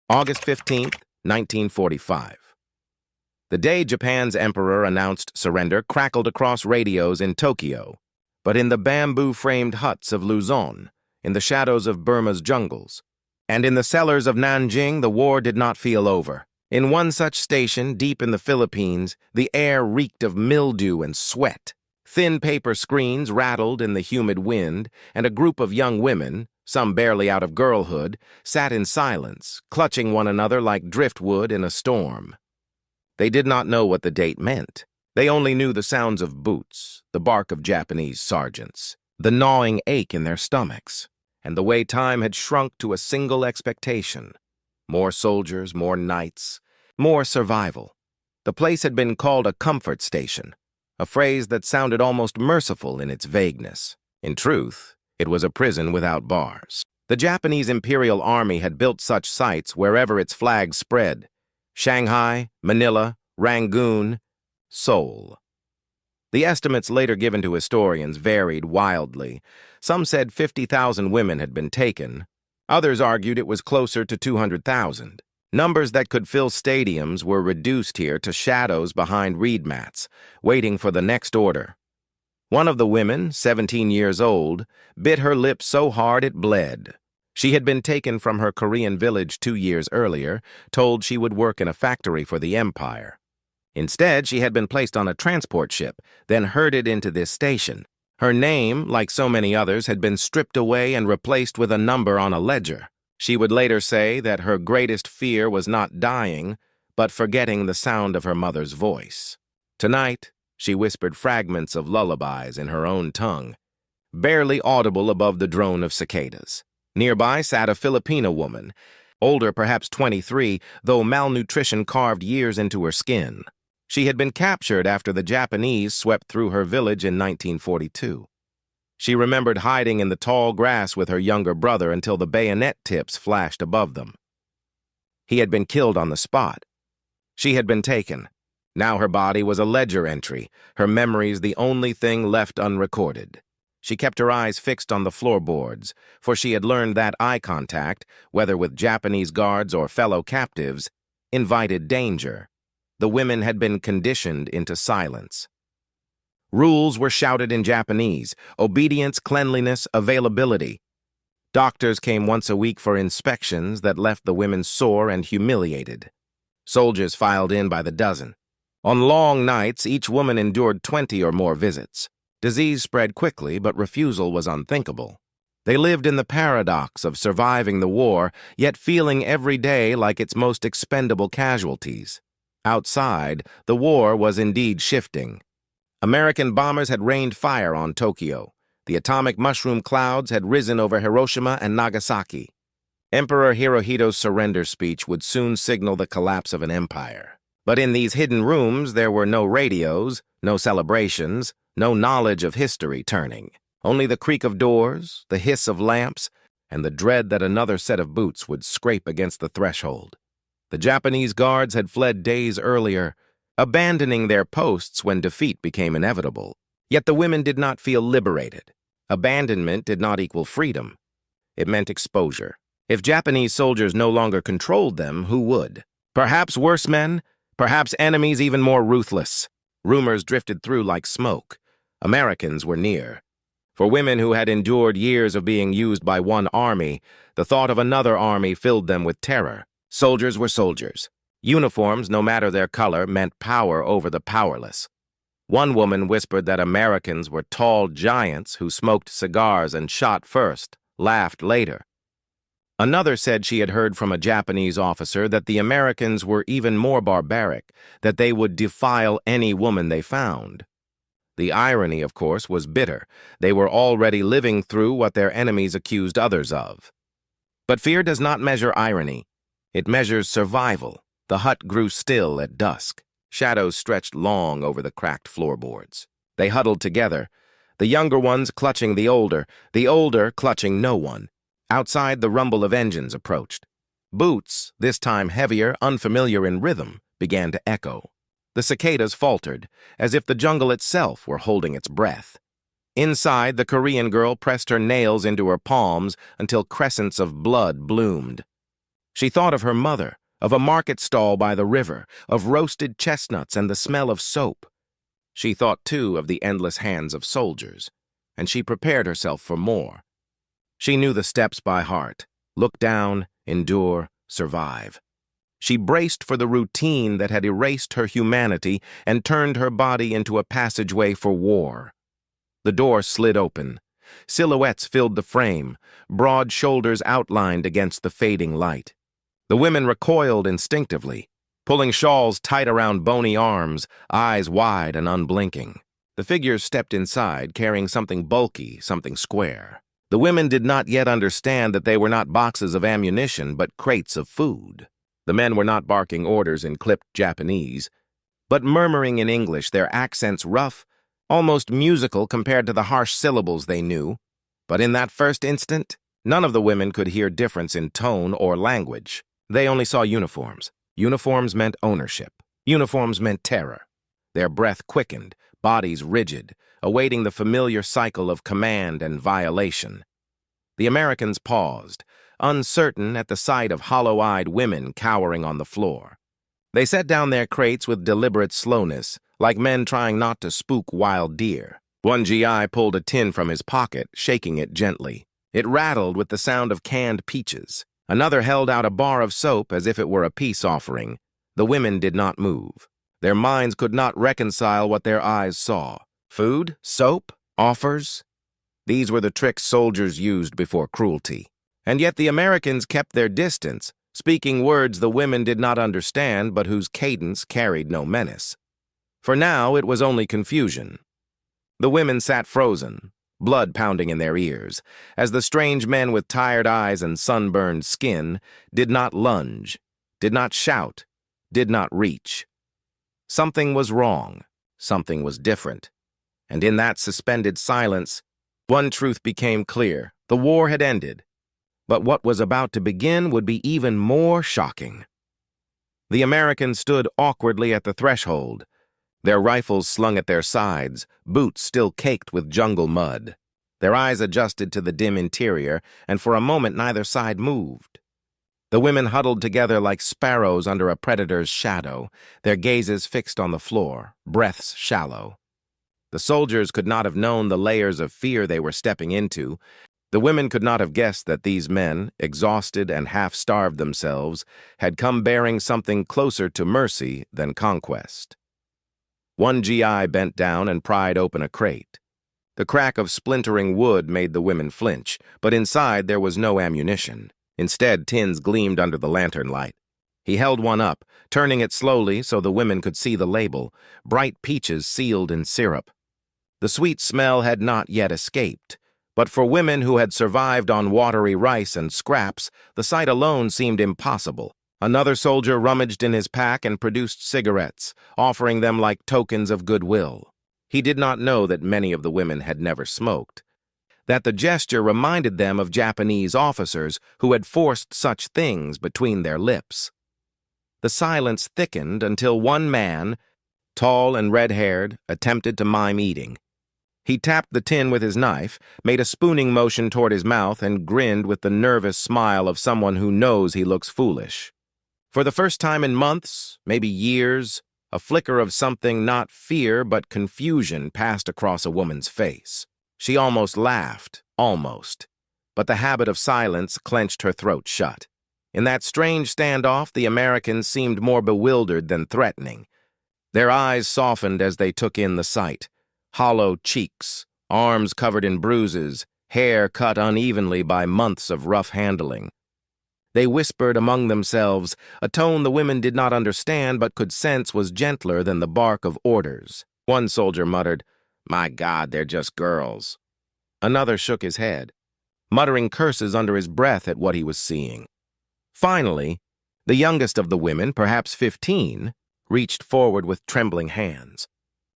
August 15th, 1945. The day Japan's emperor announced surrender crackled across radios in Tokyo, but in the bamboo-framed huts of Luzon, in the shadows of Burma's jungles, and in the cellars of Nanjing, the war did not feel over. In one such station, deep in the Philippines, the air reeked of mildew and sweat. Thin paper screens rattled in the humid wind, and a group of young women, some barely out of girlhood, sat in silence, clutching one another like driftwood in a storm. They did not know what the date meant. They only knew the sounds of boots, the bark of Japanese sergeants, the gnawing ache in their stomachs, and the way time had shrunk to a single expectation. More soldiers, more nights, more survival. The place had been called a comfort station, a phrase that sounded almost merciful in its vagueness. In truth, it was a prison without bars. The Japanese Imperial Army had built such sites wherever its flag spread: Shanghai, Manila, Rangoon, Seoul. The estimates later given to historians varied wildly. Some said 50,000 women had been taken. Others argued it was closer to 200,000. Numbers that could fill stadiums were reduced here to shadows behind reed mats, waiting for the next order. One of the women, 17 years old, bit her lip so hard it bled. She had been taken from her Korean village 2 years earlier, told she would work in a factory for the empire. Instead, she had been placed on a transport ship, then herded into this station. Her name, like so many others, had been stripped away and replaced with a number on a ledger. She would later say that her greatest fear was not dying, but forgetting the sound of her mother's voice. Tonight, she whispered fragments of lullabies in her own tongue, barely audible above the drone of cicadas. Nearby sat a Filipino woman, older perhaps 23, though malnutrition carved years into her skin. She had been captured after the Japanese swept through her village in 1942. She remembered hiding in the tall grass with her younger brother until the bayonet tips flashed above them. He had been killed on the spot. She had been taken. Now her body was a ledger entry, her memories the only thing left unrecorded. She kept her eyes fixed on the floorboards, for she had learned that eye contact, whether with Japanese guards or fellow captives, invited danger. The women had been conditioned into silence. Rules were shouted in Japanese: obedience, cleanliness, availability. Doctors came once a week for inspections that left the women sore and humiliated. Soldiers filed in by the dozen. On long nights, each woman endured 20 or more visits. Disease spread quickly, but refusal was unthinkable. They lived in the paradox of surviving the war, yet feeling every day like its most expendable casualties. Outside, the war was indeed shifting. American bombers had rained fire on Tokyo. The atomic mushroom clouds had risen over Hiroshima and Nagasaki. Emperor Hirohito's surrender speech would soon signal the collapse of an empire. But in these hidden rooms, there were no radios, no celebrations, no knowledge of history turning. Only the creak of doors, the hiss of lamps, and the dread that another set of boots would scrape against the threshold. The Japanese guards had fled days earlier, abandoning their posts when defeat became inevitable. Yet the women did not feel liberated. Abandonment did not equal freedom. It meant exposure. If Japanese soldiers no longer controlled them, who would? Perhaps worse men, perhaps enemies even more ruthless. Rumors drifted through like smoke. Americans were near. For women who had endured years of being used by one army, the thought of another army filled them with terror. Soldiers were soldiers. Uniforms, no matter their color, meant power over the powerless. One woman whispered that Americans were tall giants who smoked cigars and shot first, laughed later. Another said she had heard from a Japanese officer that the Americans were even more barbaric, that they would defile any woman they found. The irony, of course, was bitter. They were already living through what their enemies accused others of. But fear does not measure irony. It measures survival. The hut grew still at dusk. Shadows stretched long over the cracked floorboards. They huddled together, the younger ones clutching the older clutching no one. Outside, the rumble of engines approached. Boots, this time heavier, unfamiliar in rhythm, began to echo. The cicadas faltered, as if the jungle itself were holding its breath. Inside, the Korean girl pressed her nails into her palms until crescents of blood bloomed. She thought of her mother, of a market stall by the river, of roasted chestnuts and the smell of soap. She thought, too, of the endless hands of soldiers, and she prepared herself for more. She knew the steps by heart: look down, endure, survive. She braced for the routine that had erased her humanity and turned her body into a passageway for war. The door slid open. Silhouettes filled the frame, broad shoulders outlined against the fading light. The women recoiled instinctively, pulling shawls tight around bony arms, eyes wide and unblinking. The figures stepped inside, carrying something bulky, something square. The women did not yet understand that they were not boxes of ammunition, but crates of food. The men were not barking orders in clipped Japanese, but murmuring in English, their accents rough, almost musical compared to the harsh syllables they knew. But in that first instant, none of the women could hear difference in tone or language. They only saw uniforms. Uniforms meant ownership. Uniforms meant terror. Their breath quickened, bodies rigid, awaiting the familiar cycle of command and violation. The Americans paused, uncertain at the sight of hollow-eyed women cowering on the floor. They set down their crates with deliberate slowness, like men trying not to spook wild deer. One GI pulled a tin from his pocket, shaking it gently. It rattled with the sound of canned peaches. Another held out a bar of soap as if it were a peace offering. The women did not move. Their minds could not reconcile what their eyes saw. Food? Soap? Offers? These were the tricks soldiers used before cruelty. And yet the Americans kept their distance, speaking words the women did not understand but whose cadence carried no menace. For now it was only confusion. The women sat frozen, blood pounding in their ears, as the strange men with tired eyes and sunburned skin did not lunge, did not shout, did not reach. Something was wrong, something was different. And in that suspended silence, one truth became clear: the war had ended. But what was about to begin would be even more shocking. The Americans stood awkwardly at the threshold, their rifles slung at their sides, boots still caked with jungle mud. Their eyes adjusted to the dim interior, and for a moment neither side moved. The women huddled together like sparrows under a predator's shadow, their gazes fixed on the floor, breaths shallow. The soldiers could not have known the layers of fear they were stepping into. The women could not have guessed that these men, exhausted and half-starved themselves, had come bearing something closer to mercy than conquest. One GI bent down and pried open a crate. The crack of splintering wood made the women flinch, but inside there was no ammunition. Instead, tins gleamed under the lantern light. He held one up, turning it slowly so the women could see the label: bright peaches sealed in syrup. The sweet smell had not yet escaped, but for women who had survived on watery rice and scraps, the sight alone seemed impossible. Another soldier rummaged in his pack and produced cigarettes, offering them like tokens of goodwill. He did not know that many of the women had never smoked, that the gesture reminded them of Japanese officers who had forced such things between their lips. The silence thickened until one man, tall and red-haired, attempted to mime eating. He tapped the tin with his knife, made a spooning motion toward his mouth, and grinned with the nervous smile of someone who knows he looks foolish. For the first time in months, maybe years, a flicker of something not fear but confusion passed across a woman's face. She almost laughed, almost, but the habit of silence clenched her throat shut. In that strange standoff, the Americans seemed more bewildered than threatening. Their eyes softened as they took in the sight: hollow cheeks, arms covered in bruises, hair cut unevenly by months of rough handling. They whispered among themselves, a tone the women did not understand but could sense was gentler than the bark of orders. One soldier muttered, "My God, they're just girls." Another shook his head, muttering curses under his breath at what he was seeing. Finally, the youngest of the women, perhaps 15, reached forward with trembling hands.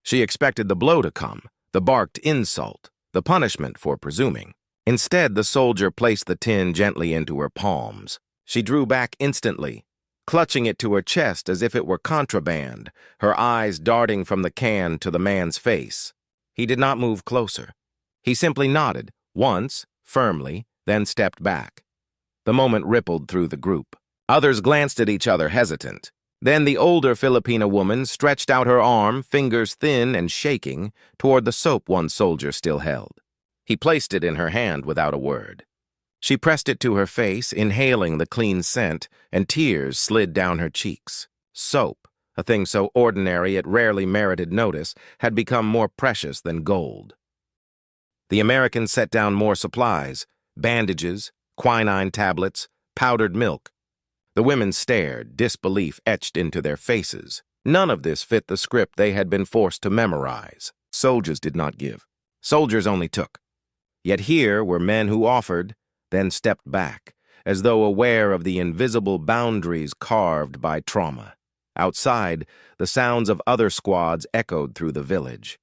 She expected the blow to come, the barked insult, the punishment for presuming. Instead, the soldier placed the tin gently into her palms. She drew back instantly, clutching it to her chest as if it were contraband, her eyes darting from the can to the man's face. He did not move closer. He simply nodded, once, firmly, then stepped back. The moment rippled through the group. Others glanced at each other, hesitant. Then the older Filipina woman stretched out her arm, fingers thin and shaking, toward the soap one soldier still held. He placed it in her hand without a word. She pressed it to her face, inhaling the clean scent, and tears slid down her cheeks. Soap, a thing so ordinary it rarely merited notice, had become more precious than gold. The Americans set down more supplies: bandages, quinine tablets, powdered milk. The women stared, disbelief etched into their faces. None of this fit the script they had been forced to memorize. Soldiers did not give. Soldiers only took. Yet here were men who offered, then stepped back, as though aware of the invisible boundaries carved by trauma. Outside, the sounds of other squads echoed through the village.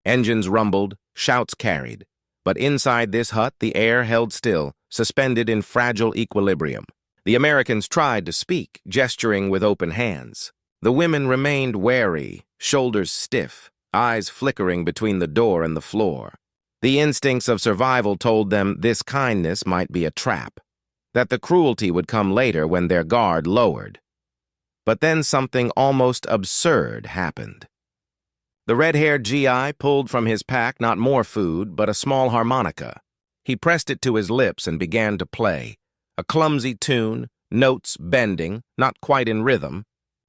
Engines rumbled, shouts carried. But inside this hut, the air held still, suspended in fragile equilibrium. The Americans tried to speak, gesturing with open hands. The women remained wary, shoulders stiff, eyes flickering between the door and the floor. The instincts of survival told them this kindness might be a trap, that the cruelty would come later when their guard lowered. But then something almost absurd happened. The red-haired GI pulled from his pack not more food, but a small harmonica. He pressed it to his lips and began to play. A clumsy tune, notes bending, not quite in rhythm.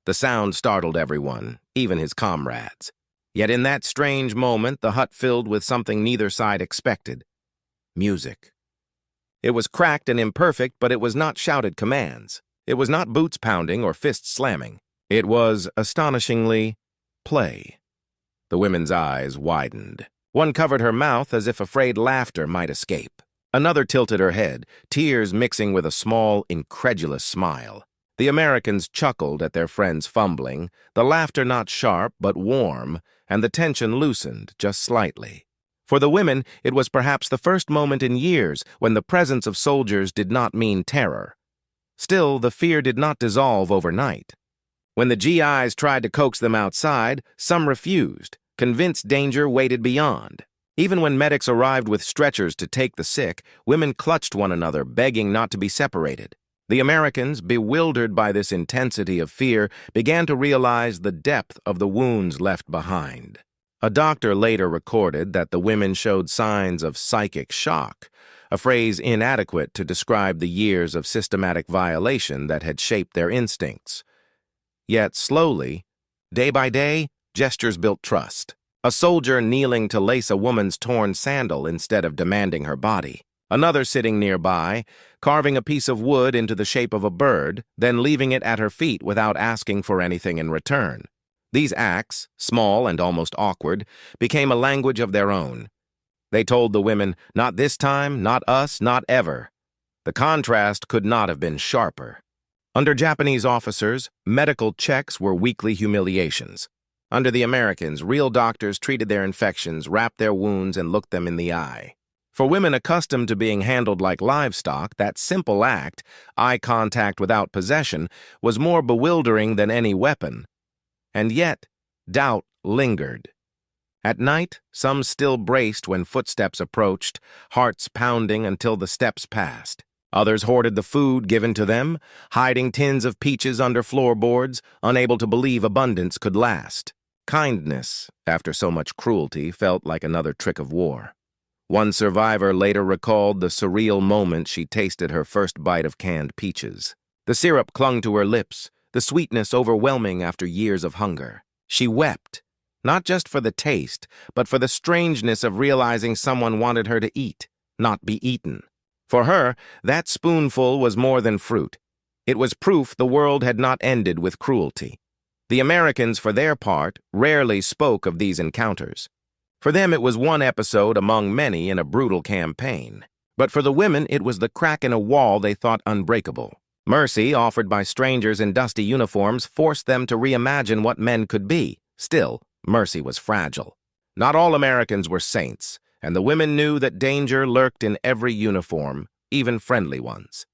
The sound startled everyone, even his comrades. Yet in that strange moment, the hut filled with something neither side expected: music. It was cracked and imperfect, but it was not shouted commands. It was not boots pounding or fists slamming. It was, astonishingly, play. The women's eyes widened. One covered her mouth as if afraid laughter might escape. Another tilted her head, tears mixing with a small, incredulous smile. The Americans chuckled at their friend's fumbling, the laughter not sharp but warm, and the tension loosened just slightly. For the women, it was perhaps the first moment in years when the presence of soldiers did not mean terror. Still, the fear did not dissolve overnight. When the GIs tried to coax them outside, some refused, convinced danger waited beyond. Even when medics arrived with stretchers to take the sick, women clutched one another, begging not to be separated. The Americans, bewildered by this intensity of fear, began to realize the depth of the wounds left behind. A doctor later recorded that the women showed signs of psychic shock, a phrase inadequate to describe the years of systematic violation that had shaped their instincts. Yet slowly, day by day, gestures built trust. A soldier kneeling to lace a woman's torn sandal instead of demanding her body. Another sitting nearby, carving a piece of wood into the shape of a bird, then leaving it at her feet without asking for anything in return. These acts, small and almost awkward, became a language of their own. They told the women, "Not this time, not us, not ever." The contrast could not have been sharper. Under Japanese officers, medical checks were weekly humiliations. Under the Americans, real doctors treated their infections, wrapped their wounds, and looked them in the eye. For women accustomed to being handled like livestock, that simple act, eye contact without possession, was more bewildering than any weapon. And yet, doubt lingered. At night, some still braced when footsteps approached, hearts pounding until the steps passed. Others hoarded the food given to them, hiding tins of peaches under floorboards, unable to believe abundance could last. Kindness, after so much cruelty, felt like another trick of war. One survivor later recalled the surreal moment she tasted her first bite of canned peaches. The syrup clung to her lips, the sweetness overwhelming after years of hunger. She wept, not just for the taste, but for the strangeness of realizing someone wanted her to eat, not be eaten. For her, that spoonful was more than fruit. It was proof the world had not ended with cruelty. The Americans, for their part, rarely spoke of these encounters. For them, it was one episode among many in a brutal campaign. But for the women, it was the crack in a wall they thought unbreakable. Mercy, offered by strangers in dusty uniforms, forced them to reimagine what men could be. Still, mercy was fragile. Not all Americans were saints, and the women knew that danger lurked in every uniform, even friendly ones.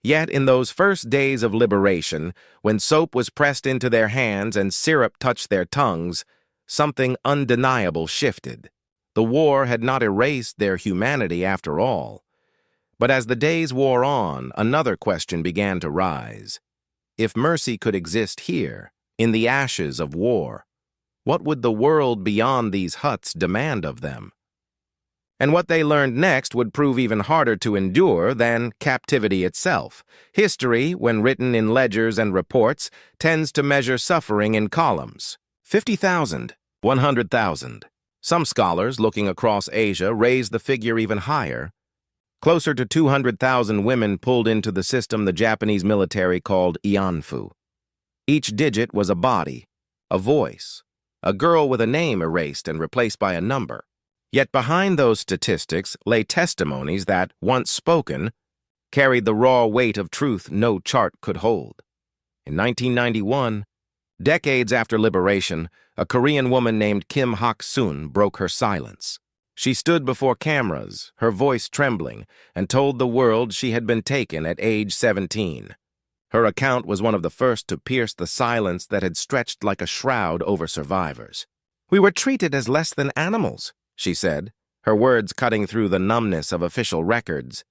Yet in those first days of liberation, when soap was pressed into their hands and syrup touched their tongues, something undeniable shifted. The war had not erased their humanity after all. But as the days wore on, another question began to rise. If mercy could exist here, in the ashes of war, what would the world beyond these huts demand of them? And what they learned next would prove even harder to endure than captivity itself. History, when written in ledgers and reports, tends to measure suffering in columns. 50,000, 100,000. Some scholars, looking across Asia, raise the figure even higher. Closer to 200,000 women pulled into the system the Japanese military called Ianfu. Each digit was a body, a voice, a girl with a name erased and replaced by a number. Yet behind those statistics lay testimonies that, once spoken, carried the raw weight of truth no chart could hold. In 1991, decades after liberation, a Korean woman named Kim Hak-sun broke her silence. She stood before cameras, her voice trembling, and told the world she had been taken at age 17. Her account was one of the first to pierce the silence that had stretched like a shroud over survivors. "We were treated as less than animals," she said, her words cutting through the numbness of official records.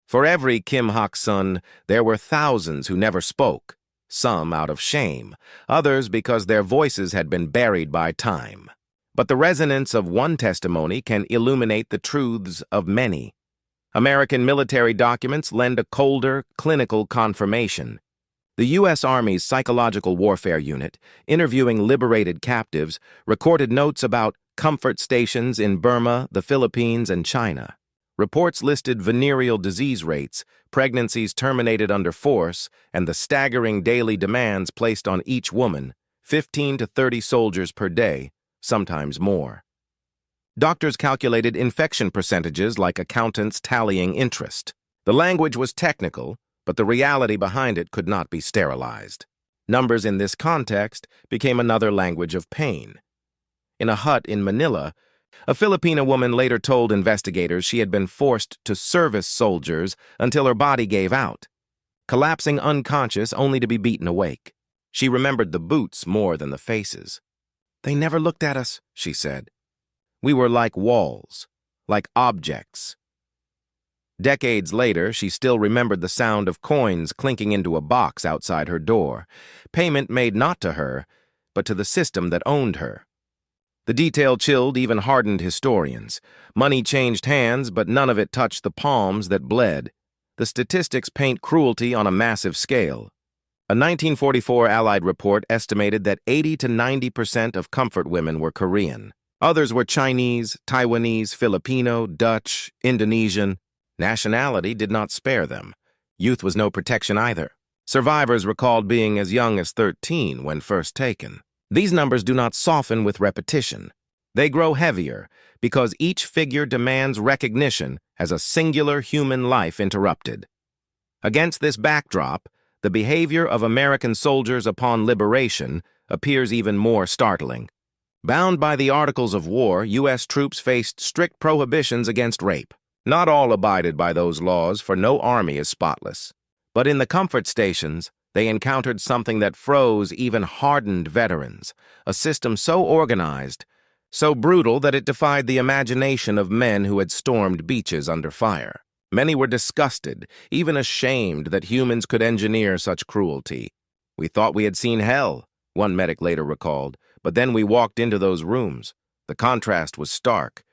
For every Kim Hak-sun, there were thousands who never spoke, some out of shame, others because their voices had been buried by time. But the resonance of one testimony can illuminate the truths of many. American military documents lend a colder, clinical confirmation. The U.S. Army's Psychological Warfare Unit, interviewing liberated captives, recorded notes about comfort stations in Burma, the Philippines, and China. Reports listed venereal disease rates, pregnancies terminated under force, and the staggering daily demands placed on each woman, 15 to 30 soldiers per day, sometimes more. Doctors calculated infection percentages like accountants tallying interest. The language was technical, but the reality behind it could not be sterilized. Numbers in this context became another language of pain. In a hut in Manila, a Filipina woman later told investigators she had been forced to service soldiers until her body gave out, collapsing unconscious only to be beaten awake. She remembered the boots more than the faces. "They never looked at us," she said. "We were like walls, like objects." Decades later, she still remembered the sound of coins clinking into a box outside her door, payment made not to her, but to the system that owned her. The detail chilled even hardened historians. Money changed hands, but none of it touched the palms that bled. The statistics paint cruelty on a massive scale. A 1944 Allied report estimated that 80 to 90% of comfort women were Korean. Others were Chinese, Taiwanese, Filipino, Dutch, Indonesian. Nationality did not spare them. Youth was no protection either. Survivors recalled being as young as 13 when first taken. These numbers do not soften with repetition. They grow heavier because each figure demands recognition as a singular human life interrupted. Against this backdrop, the behavior of American soldiers upon liberation appears even more startling. Bound by the Articles of War, U.S. troops faced strict prohibitions against rape. Not all abided by those laws, for no army is spotless. But in the comfort stations, they encountered something that froze even hardened veterans, a system so organized, so brutal that it defied the imagination of men who had stormed beaches under fire. Many were disgusted, even ashamed that humans could engineer such cruelty. "We thought we had seen hell," one medic later recalled, "but then we walked into those rooms. The contrast was stark.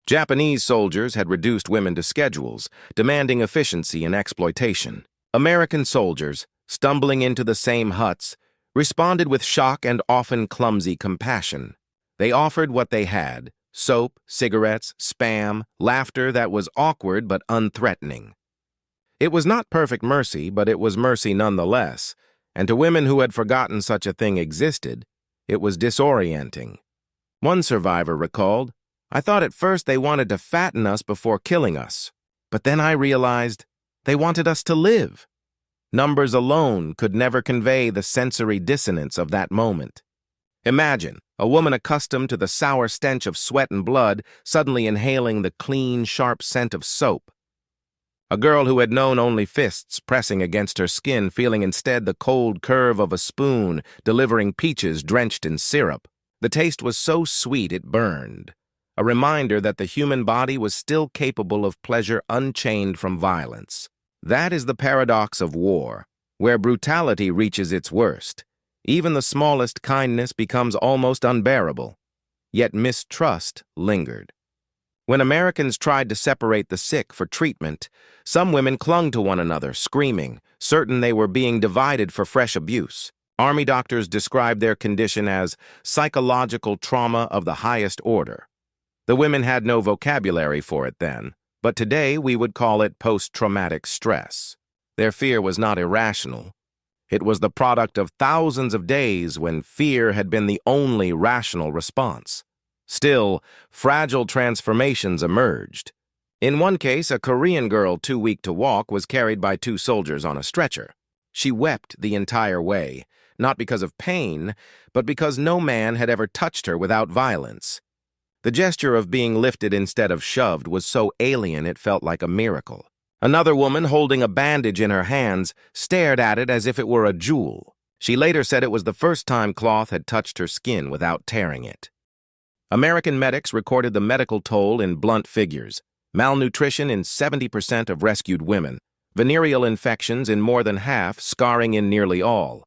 Japanese soldiers had reduced women to schedules, demanding efficiency and exploitation. American soldiers, stumbling into the same huts, responded with shock and often clumsy compassion. They offered what they had: soap, cigarettes, Spam, laughter that was awkward but unthreatening. It was not perfect mercy, but it was mercy nonetheless, and to women who had forgotten such a thing existed, it was disorienting. One survivor recalled, "I thought at first they wanted to fatten us before killing us, but then I realized they wanted us to live." Numbers alone could never convey the sensory dissonance of that moment. Imagine a woman accustomed to the sour stench of sweat and blood suddenly inhaling the clean, sharp scent of soap. A girl who had known only fists pressing against her skin, feeling instead the cold curve of a spoon delivering peaches drenched in syrup. The taste was so sweet it burned, a reminder that the human body was still capable of pleasure unchained from violence. That is the paradox of war. Where brutality reaches its worst, even the smallest kindness becomes almost unbearable. Yet mistrust lingered. When Americans tried to separate the sick for treatment, some women clung to one another, screaming, certain they were being divided for fresh abuse. Army doctors described their condition as psychological trauma of the highest order. The women had no vocabulary for it then, but today we would call it post-traumatic stress. Their fear was not irrational. It was the product of thousands of days when fear had been the only rational response. Still, fragile transformations emerged. In one case, a Korean girl too weak to walk was carried by 2 soldiers on a stretcher. She wept the entire way, not because of pain, but because no man had ever touched her without violence. The gesture of being lifted instead of shoved was so alien it felt like a miracle. Another woman, holding a bandage in her hands, stared at it as if it were a jewel. She later said it was the first time cloth had touched her skin without tearing it. American medics recorded the medical toll in blunt figures: malnutrition in 70% of rescued women, venereal infections in more than half, scarring in nearly all.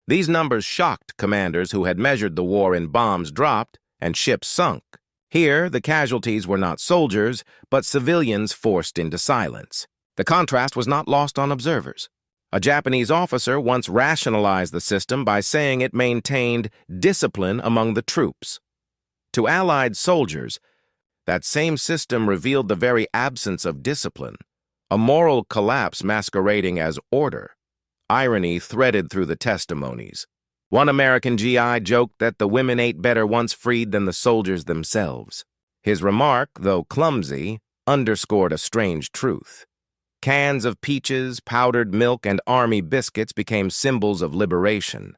These numbers shocked commanders who had measured the war in bombs dropped and ships sunk. Here, the casualties were not soldiers, but civilians forced into silence. The contrast was not lost on observers. A Japanese officer once rationalized the system by saying it maintained discipline among the troops. To Allied soldiers, that same system revealed the very absence of discipline, a moral collapse masquerading as order. Irony threaded through the testimonies. One American GI joked that the women ate better once freed than the soldiers themselves. His remark, though clumsy, underscored a strange truth. Cans of peaches, powdered milk, and army biscuits became symbols of liberation.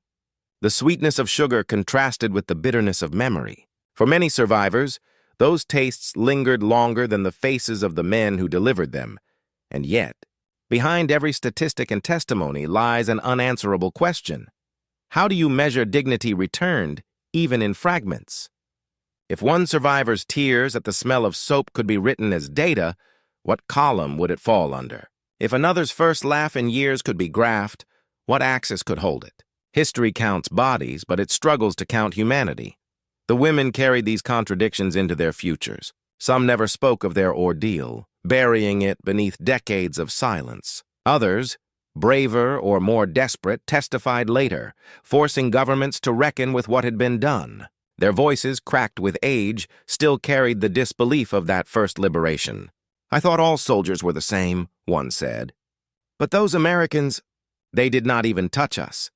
The sweetness of sugar contrasted with the bitterness of memory. For many survivors, those tastes lingered longer than the faces of the men who delivered them. And yet, behind every statistic and testimony lies an unanswerable question. How do you measure dignity returned, even in fragments? If one survivor's tears at the smell of soap could be written as data, what column would it fall under? If another's first laugh in years could be graphed, what axis could hold it? History counts bodies, but it struggles to count humanity. The women carried these contradictions into their futures. Some never spoke of their ordeal, burying it beneath decades of silence. Others, braver or more desperate, testified later, forcing governments to reckon with what had been done. Their voices, cracked with age, still carried the disbelief of that first liberation. "I thought all soldiers were the same," one said. "But those Americans, they did not even touch us."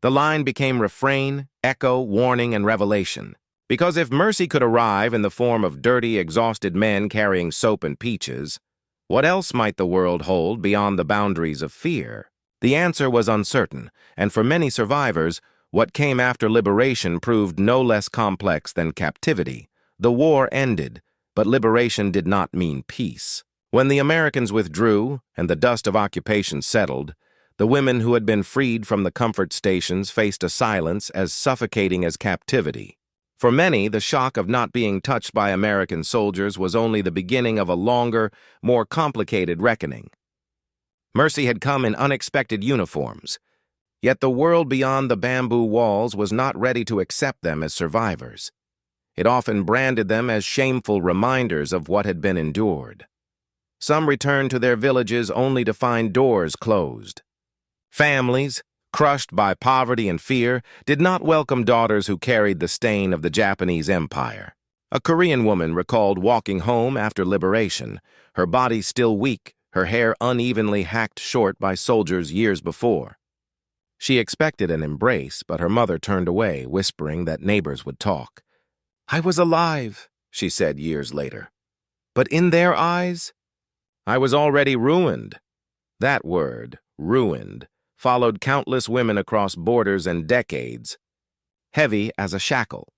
The line became refrain, echo, warning, and revelation. Because if mercy could arrive in the form of dirty, exhausted men carrying soap and peaches, what else might the world hold beyond the boundaries of fear? The answer was uncertain, and for many survivors, what came after liberation proved no less complex than captivity. The war ended, but liberation did not mean peace. When the Americans withdrew and the dust of occupation settled, the women who had been freed from the comfort stations faced a silence as suffocating as captivity. For many, the shock of not being touched by American soldiers was only the beginning of a longer, more complicated reckoning. Mercy had come in unexpected uniforms, yet the world beyond the bamboo walls was not ready to accept them as survivors. It often branded them as shameful reminders of what had been endured. Some returned to their villages only to find doors closed. Families, crushed by poverty and fear, did not welcome daughters who carried the stain of the Japanese Empire. A Korean woman recalled walking home after liberation, her body still weak, her hair unevenly hacked short by soldiers years before. She expected an embrace, but her mother turned away, whispering that neighbors would talk. "I was alive," she said years later. "But in their eyes, I was already ruined." That word, ruined, followed countless women across borders and decades, heavy as a shackle.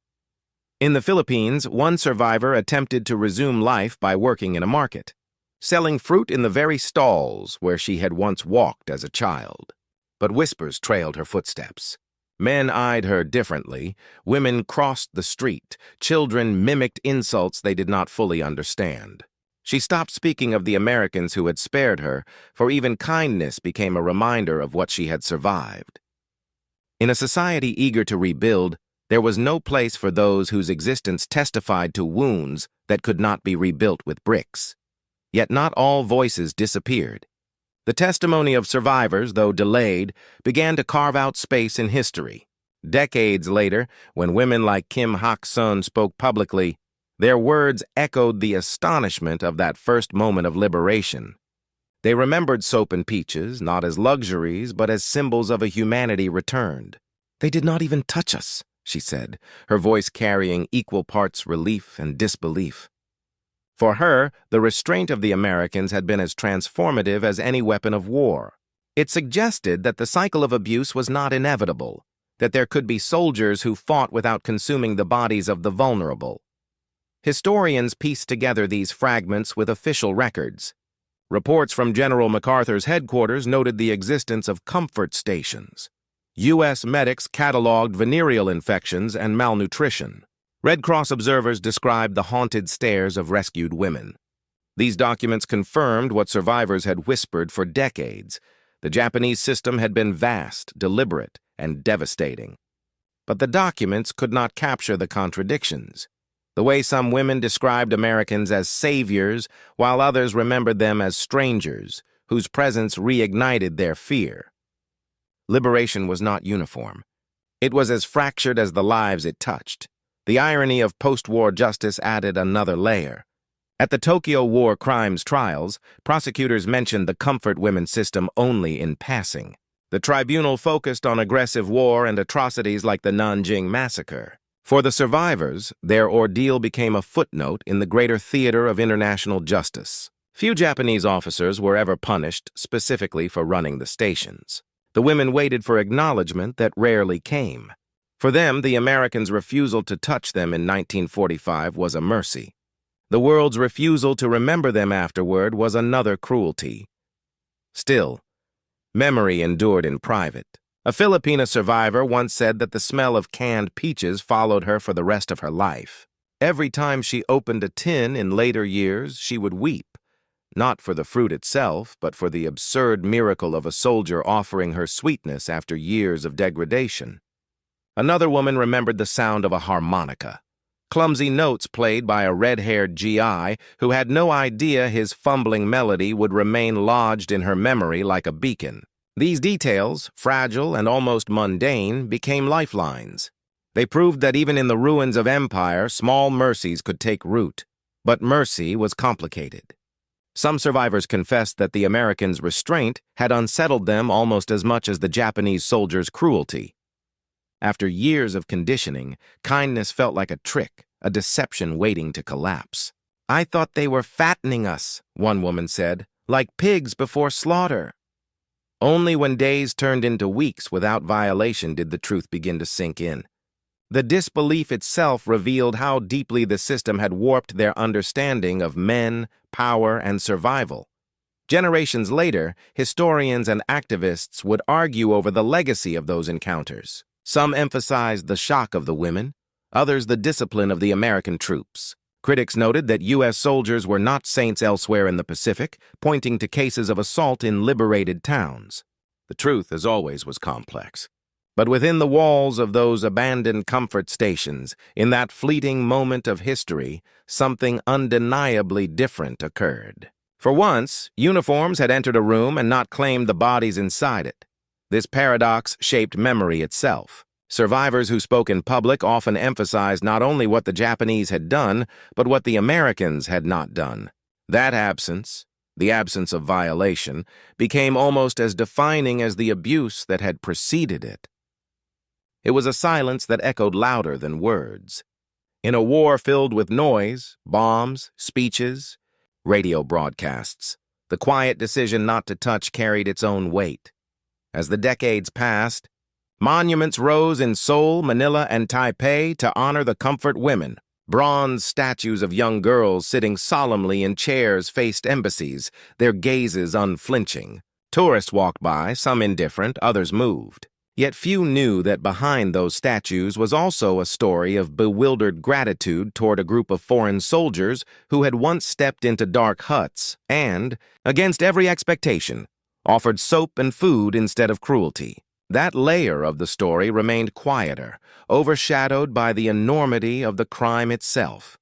In the Philippines, one survivor attempted to resume life by working in a market, selling fruit in the very stalls where she had once walked as a child. But whispers trailed her footsteps. Men eyed her differently, women crossed the street, children mimicked insults they did not fully understand. She stopped speaking of the Americans who had spared her, for even kindness became a reminder of what she had survived. In a society eager to rebuild, there was no place for those whose existence testified to wounds that could not be rebuilt with bricks. Yet not all voices disappeared. The testimony of survivors, though delayed, began to carve out space in history. Decades later, when women like Kim Hak-sun spoke publicly, their words echoed the astonishment of that first moment of liberation. They remembered soap and peaches, not as luxuries, but as symbols of a humanity returned. "They did not even touch us," she said, her voice carrying equal parts relief and disbelief. For her, the restraint of the Americans had been as transformative as any weapon of war. It suggested that the cycle of abuse was not inevitable, that there could be soldiers who fought without consuming the bodies of the vulnerable. Historians pieced together these fragments with official records. Reports from General MacArthur's headquarters noted the existence of comfort stations. U.S. medics cataloged venereal infections and malnutrition. Red Cross observers described the haunted stares of rescued women. These documents confirmed what survivors had whispered for decades. The Japanese system had been vast, deliberate, and devastating. But the documents could not capture the contradictions. The way some women described Americans as saviors, while others remembered them as strangers, whose presence reignited their fear. Liberation was not uniform. It was as fractured as the lives it touched. The irony of post-war justice added another layer. At the Tokyo War crimes trials, prosecutors mentioned the comfort women system only in passing. The tribunal focused on aggressive war and atrocities like the Nanjing massacre. For the survivors, their ordeal became a footnote in the greater theater of international justice. Few Japanese officers were ever punished specifically for running the stations. The women waited for acknowledgement that rarely came. For them, the Americans' refusal to touch them in 1945 was a mercy. The world's refusal to remember them afterward was another cruelty. Still, memory endured in private. A Filipina survivor once said that the smell of canned peaches followed her for the rest of her life. Every time she opened a tin in later years, she would weep, not for the fruit itself, but for the absurd miracle of a soldier offering her sweetness after years of degradation. Another woman remembered the sound of a harmonica, clumsy notes played by a red-haired GI who had no idea his fumbling melody would remain lodged in her memory like a beacon. These details, fragile and almost mundane, became lifelines. They proved that even in the ruins of empire, small mercies could take root. But mercy was complicated. Some survivors confessed that the Americans' restraint had unsettled them almost as much as the Japanese soldiers' cruelty. After years of conditioning, kindness felt like a trick, a deception waiting to collapse. "I thought they were fattening us," one woman said, "like pigs before slaughter." Only when days turned into weeks without violation did the truth begin to sink in. The disbelief itself revealed how deeply the system had warped their understanding of men, power, and survival. Generations later, historians and activists would argue over the legacy of those encounters. Some emphasized the shock of the women, others the discipline of the American troops. Critics noted that U.S. soldiers were not saints elsewhere in the Pacific, pointing to cases of assault in liberated towns. The truth, as always, was complex. But within the walls of those abandoned comfort stations, in that fleeting moment of history, something undeniably different occurred. For once, uniforms had entered a room and not claimed the bodies inside it. This paradox shaped memory itself. Survivors who spoke in public often emphasized not only what the Japanese had done, but what the Americans had not done. That absence, the absence of violation, became almost as defining as the abuse that had preceded it. It was a silence that echoed louder than words. In a war filled with noise, bombs, speeches, radio broadcasts, the quiet decision not to touch carried its own weight. As the decades passed, monuments rose in Seoul, Manila, and Taipei to honor the comfort women. Bronze statues of young girls sitting solemnly in chairs faced embassies, their gazes unflinching. Tourists walked by, some indifferent, others moved. Yet few knew that behind those statues was also a story of bewildered gratitude toward a group of foreign soldiers who had once stepped into dark huts and, against every expectation, offered soap and food instead of cruelty. That layer of the story remained quieter, overshadowed by the enormity of the crime itself.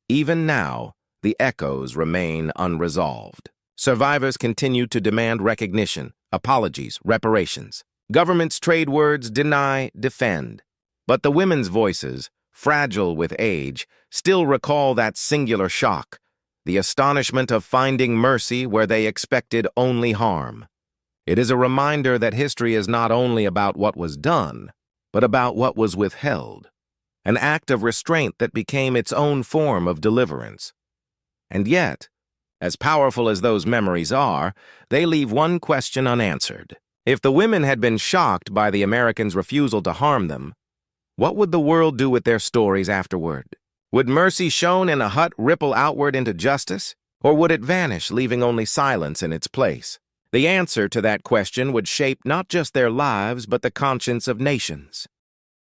Even now, the echoes remain unresolved. Survivors continue to demand recognition, apologies, reparations. Government's trade words deny, defend. But the women's voices, fragile with age, still recall that singular shock, the astonishment of finding mercy where they expected only harm. It is a reminder that history is not only about what was done, but about what was withheld, an act of restraint that became its own form of deliverance. And yet, as powerful as those memories are, they leave one question unanswered. If the women had been shocked by the Americans' refusal to harm them, what would the world do with their stories afterward? Would mercy shown in a hut ripple outward into justice, or would it vanish, leaving only silence in its place? The answer to that question would shape not just their lives, but the conscience of nations.